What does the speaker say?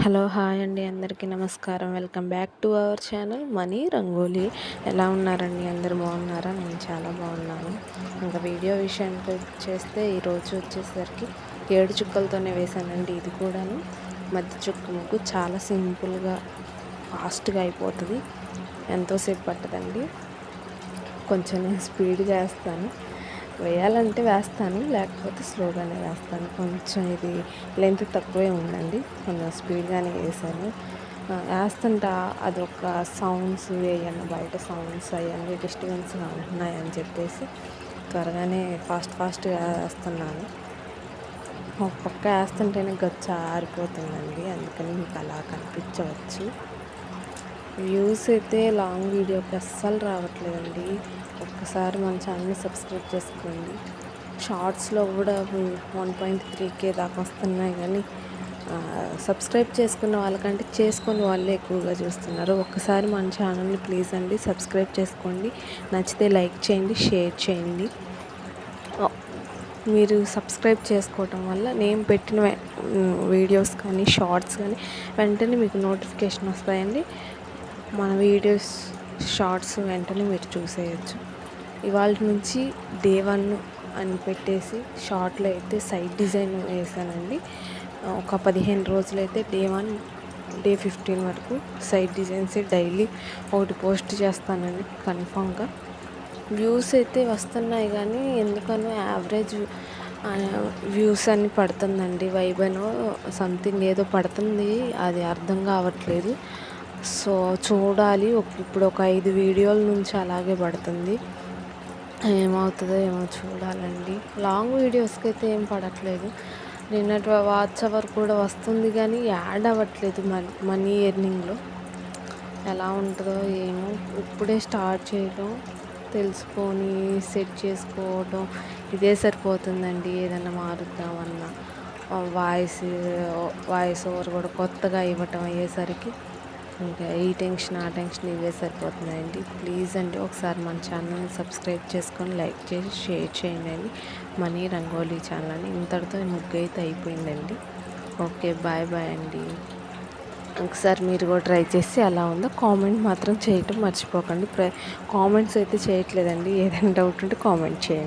Hello hi అండి, అందరికీ నమస్కారం. Welcome back to our channel money rangoli. ఎలా ఉన్నారండి? అందరు బాగున్నారా? నేను చాలా బాగున్నాను. ఇంకా వీడియో విషయానికి వచ్చేస్తే ఈరోజు వచ్చేసరికి 7 చుక్కలతోనే వేసానండి. ఇది కూడాను మధ్య చుక్క ముగ్గు చాలా సింపుల్గా ఫాస్ట్గా అయిపోతుంది, ఎంతోసేపు పట్టదండి. కొంచెం నేను స్పీడ్గా వేస్తాను, వేయాలంటే వేస్తాను, లేకపోతే స్లోగానే వేస్తాను. కొంచెం ఇది లెంత్ తక్కువే ఉందండి, కొంచెం స్పీడ్గానే వేసాను. వేస్తుంటా అదొక సౌండ్స్ వేయను, బయట సౌండ్స్ అవన్నీ డిస్టర్బెన్స్గా ఉంటున్నాయని చెప్పేసి త్వరగానే ఫాస్ట్గా వేస్తున్నాను. ఒక పక్క వేస్తుంటేనే గచ్చ ఆరిపోతుందండి, అందుకని మీకు అలా కనిపించవచ్చు. వ్యూస్ అయితే లాంగ్ వీడియోకి అస్సలు రావట్లేదండి. ఒక్కసారి మన ఛానల్ని సబ్స్క్రైబ్ చేసుకోండి. షార్ట్స్లో కూడా 1.3K దాకా వస్తున్నాయి, కానీ సబ్స్క్రైబ్ చేసుకున్న వాళ్ళకంటే చేసుకుని వాళ్ళే ఎక్కువగా చూస్తున్నారు. ఒక్కసారి మన ఛానల్ని ప్లీజ్ అండి సబ్స్క్రైబ్ చేసుకోండి. నచ్చితే లైక్ చేయండి, షేర్ చేయండి. మీరు సబ్స్క్రైబ్ చేసుకోవటం వల్ల నేను పెట్టిన వీడియోస్ కానీ షార్ట్స్ కానీ వెంటనే మీకు నోటిఫికేషన్ వస్తాయండి. మన వీడియోస్ షార్ట్స్ వెంటనే మీరు చూసేయచ్చు. ఇవాళ నుంచి డే 1 అని పెట్టేసి షార్ట్లో అయితే సైడ్ డిజైన్ వేసానండి. ఒక 15 రోజులైతే డే 1 డే 15 వరకు సైడ్ డిజైన్స్ డైలీ ఒకటి పోస్ట్ చేస్తానండి కన్ఫామ్గా. వ్యూస్ అయితే వస్తున్నాయి, కానీ ఎందుకనో యావరేజ్ వ్యూస్ అని పడుతుందండి. వైబనో సంథింగ్ ఏదో పడుతుంది, అది అర్థం కావట్లేదు. సో చూడాలి, ఇప్పుడు ఒక 5 వీడియోల నుంచి అలాగే పడుతుంది. ఏమవుతుందో ఏమో చూడాలండి. లాంగ్ వీడియోస్కి అయితే ఏం పడట్లేదు. నిన్నటి వాచ్ అవర్ కూడా వస్తుంది, కానీ యాడ్ అవ్వట్లేదు మనీ ఎర్నింగ్లో. ఎలా ఉంటుందో ఏమో, ఇప్పుడే స్టార్ట్ చేయడం, తెలుసుకొని సెట్ చేసుకోవడం ఇదే సరిపోతుందండి. ఏదైనా మారుద్దామన్నా వాయిస్ ఓవర్ కూడా కొత్తగా ఇవ్వటం అయ్యేసరికి ఇంకా ఈ టెన్షన్ ఆ టెన్షన్ ఇవే సరిపోతున్నాయండి. ప్లీజ్ అండి ఒకసారి మన ఛానల్ని సబ్స్క్రైబ్ చేసుకొని లైక్ చేసి షేర్ చేయండి అండి. మనీ రంగోలీ ఛానల్ అని ఇంతటితో ముగ్గు అయితే అయిపోయిందండి. ఓకే, బాయ్ బాయ్ అండి. ఒకసారి మీరు కూడా ట్రై చేసి ఎలా ఉందో కామెంట్ మాత్రం చేయటం మర్చిపోకండి. కామెంట్స్ అయితే చేయట్లేదండి, ఏదైనా డౌట్ ఉంటే కామెంట్ చేయండి.